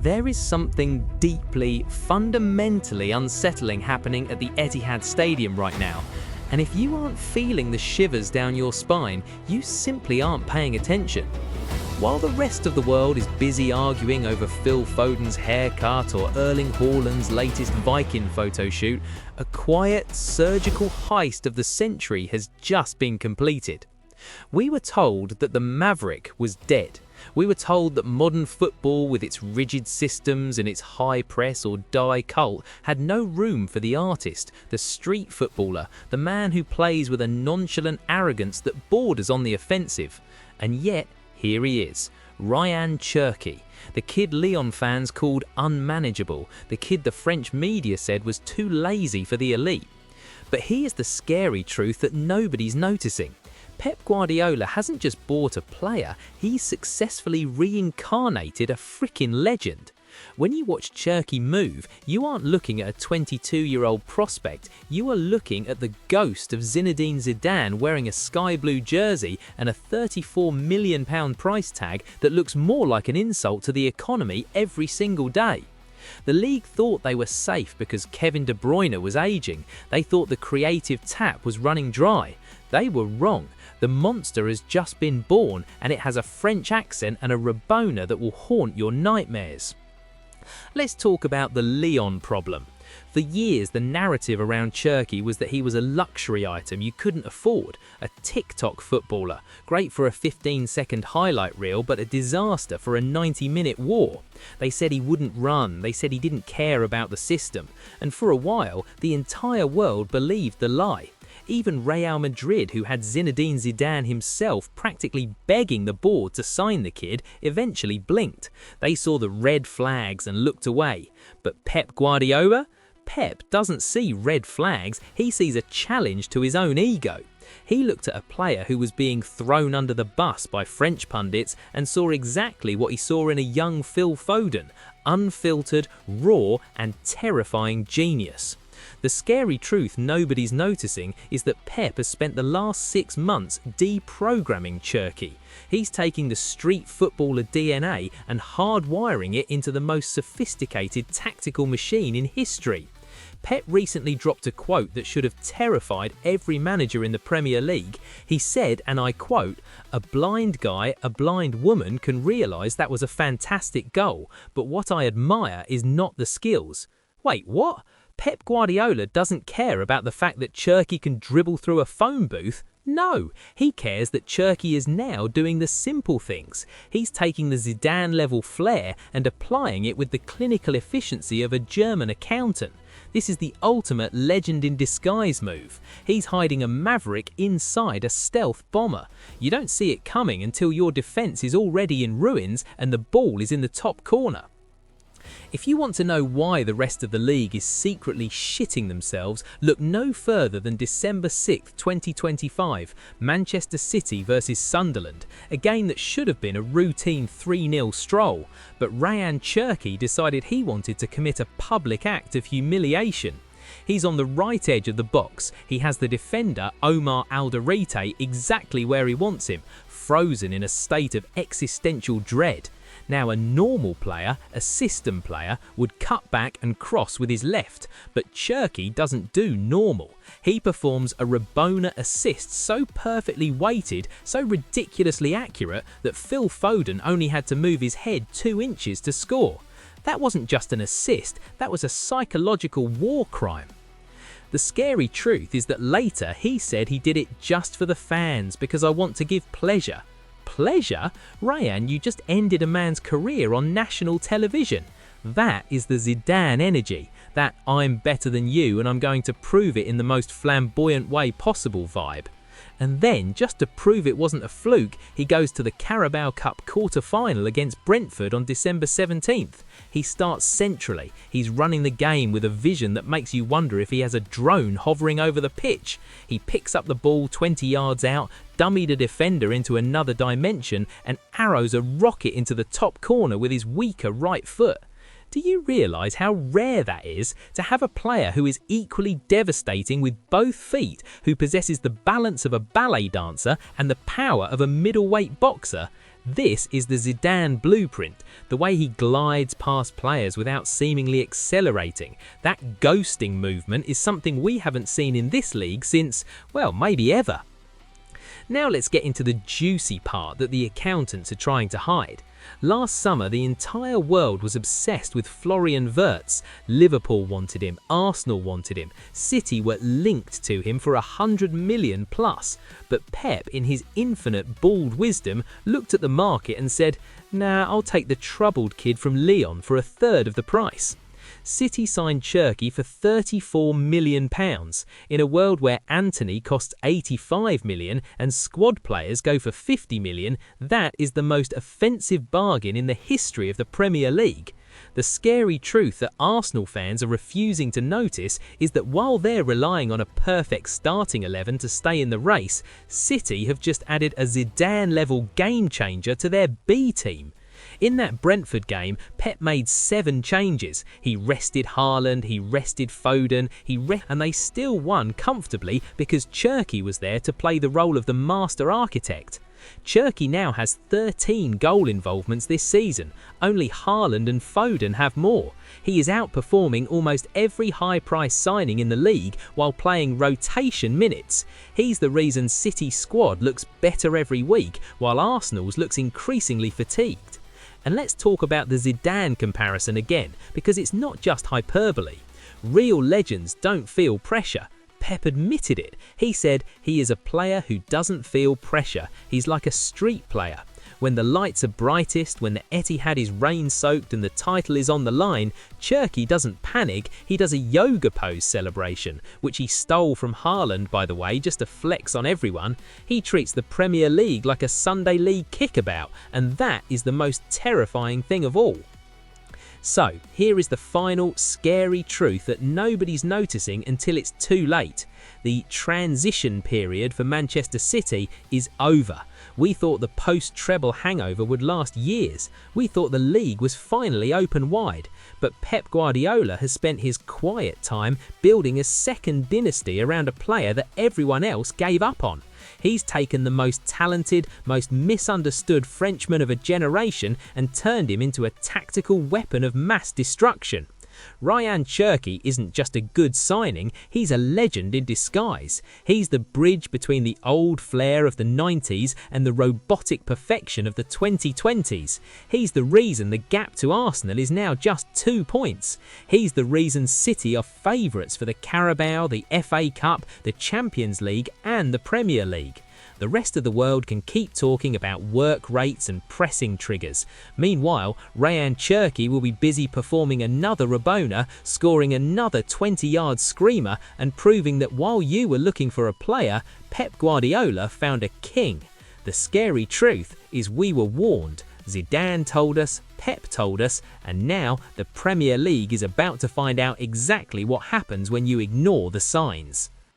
There is something deeply, fundamentally unsettling happening at the Etihad Stadium right now. And if you aren't feeling the shivers down your spine, you simply aren't paying attention. While the rest of the world is busy arguing over Phil Foden's haircut or Erling Haaland's latest Viking photo shoot, a quiet, surgical heist of the century has just been completed. We were told that the Maverick was dead. We were told that modern football, with its rigid systems and its high press or die cult, had no room for the artist, the street footballer, the man who plays with a nonchalant arrogance that borders on the offensive. And yet, here he is, Rayan Cherki, the kid Lyon fans called unmanageable, the kid the French media said was too lazy for the elite. But here's the scary truth that nobody's noticing. Pep Guardiola hasn't just bought a player, he's successfully reincarnated a freaking legend. When you watch Cherki move, you aren't looking at a 22-year-old prospect, you are looking at the ghost of Zinedine Zidane wearing a sky blue jersey and a £34 million price tag that looks more like an insult to the economy every single day. The league thought they were safe because Kevin De Bruyne was aging. They thought the creative tap was running dry. They were wrong. The monster has just been born and it has a French accent and a Rabona that will haunt your nightmares. Let's talk about the Lyon problem. For years, the narrative around Cherki was that he was a luxury item you couldn't afford, a TikTok footballer, great for a 15-second highlight reel but a disaster for a 90-minute war. They said he wouldn't run, they said he didn't care about the system, and for a while, the entire world believed the lie. Even Real Madrid, who had Zinedine Zidane himself practically begging the board to sign the kid, eventually blinked. They saw the red flags and looked away. But Pep Guardiola? Pep doesn't see red flags, he sees a challenge to his own ego. He looked at a player who was being thrown under the bus by French pundits and saw exactly what he saw in a young Phil Foden, unfiltered, raw and terrifying genius. The scary truth nobody's noticing is that Pep has spent the last 6 months deprogramming Cherki. He's taking the street footballer DNA and hardwiring it into the most sophisticated tactical machine in history. Pep recently dropped a quote that should have terrified every manager in the Premier League. He said, and I quote, "A blind guy, a blind woman can realise that was a fantastic goal, but what I admire is not the skills." Wait, what? Pep Guardiola doesn't care about the fact that Cherki can dribble through a phone booth? No, he cares that Cherki is now doing the simple things. He's taking the Zidane-level flair and applying it with the clinical efficiency of a German accountant. This is the ultimate legend in disguise move. He's hiding a maverick inside a stealth bomber. You don't see it coming until your defense is already in ruins and the ball is in the top corner. If you want to know why the rest of the league is secretly shitting themselves, look no further than December 6, 2025, Manchester City versus Sunderland, a game that should have been a routine 3-0 stroll, but Rayan Cherki decided he wanted to commit a public act of humiliation. He's on the right edge of the box. He has the defender, Omar Alderete, exactly where he wants him, frozen in a state of existential dread. Now, a normal player, a system player, would cut back and cross with his left, but Cherki doesn't do normal. He performs a Rabona assist so perfectly weighted, so ridiculously accurate that Phil Foden only had to move his head 2 inches to score. That wasn't just an assist, that was a psychological war crime. The scary truth is that later he said he did it just for the fans because I want to give pleasure. Pleasure? Rayan, you just ended a man's career on national television. That is the Zidane energy, that I'm better than you and I'm going to prove it in the most flamboyant way possible vibe. And then, just to prove it wasn't a fluke, he goes to the Carabao Cup quarter-final against Brentford on December 17th. He starts centrally, he's running the game with a vision that makes you wonder if he has a drone hovering over the pitch. He picks up the ball 20 yards out, dummied a defender into another dimension, and arrows a rocket into the top corner with his weaker right foot. Do you realise how rare that is, to have a player who is equally devastating with both feet, who possesses the balance of a ballet dancer and the power of a middleweight boxer? This is the Zidane blueprint, the way he glides past players without seemingly accelerating. That ghosting movement is something we haven't seen in this league since, well, maybe ever. Now let's get into the juicy part that the accountants are trying to hide. Last summer, the entire world was obsessed with Florian Wirtz. Liverpool wanted him, Arsenal wanted him, City were linked to him for 100 million plus. But Pep, in his infinite bald wisdom, looked at the market and said, "Nah, I'll take the troubled kid from Lyon for a third of the price." City signed Cherki for £34 million. In a world where Antony costs £85 million and squad players go for £50 million, that is the most offensive bargain in the history of the Premier League. The scary truth that Arsenal fans are refusing to notice is that while they're relying on a perfect starting 11 to stay in the race, City have just added a Zidane-level game changer to their B team. In that Brentford game, Pep made 7 changes. He rested Haaland, he rested Foden, and they still won comfortably because Cherki was there to play the role of the master architect. Cherki now has 13 goal involvements this season. Only Haaland and Foden have more. He is outperforming almost every high-price signing in the league while playing rotation minutes. He's the reason City's squad looks better every week, while Arsenal's looks increasingly fatigued. And let's talk about the Zidane comparison again, because it's not just hyperbole. Real legends don't feel pressure. Pep admitted it. He said he is a player who doesn't feel pressure. He's like a street player. When the lights are brightest, when the Etihad is rain-soaked and the title is on the line, Cherki doesn't panic, he does a yoga pose celebration, which he stole from Haaland, by the way, just to flex on everyone. He treats the Premier League like a Sunday League kickabout, and that is the most terrifying thing of all. So, here is the final scary truth that nobody's noticing until it's too late. The transition period for Manchester City is over. We thought the post-treble hangover would last years. We thought the league was finally open wide. But Pep Guardiola has spent his quiet time building a second dynasty around a player that everyone else gave up on. He's taken the most talented, most misunderstood Frenchman of a generation and turned him into a tactical weapon of mass destruction. Rayan Cherki isn't just a good signing, he's a legend in disguise. He's the bridge between the old flair of the 90s and the robotic perfection of the 2020s. He's the reason the gap to Arsenal is now just 2 points. He's the reason City are favourites for the Carabao, the FA Cup, the Champions League and the Premier League. The rest of the world can keep talking about work rates and pressing triggers. Meanwhile, Rayan Cherki will be busy performing another Rabona, scoring another 20-yard screamer and proving that while you were looking for a player, Pep Guardiola found a king. The scary truth is we were warned. Zidane told us, Pep told us, and now the Premier League is about to find out exactly what happens when you ignore the signs.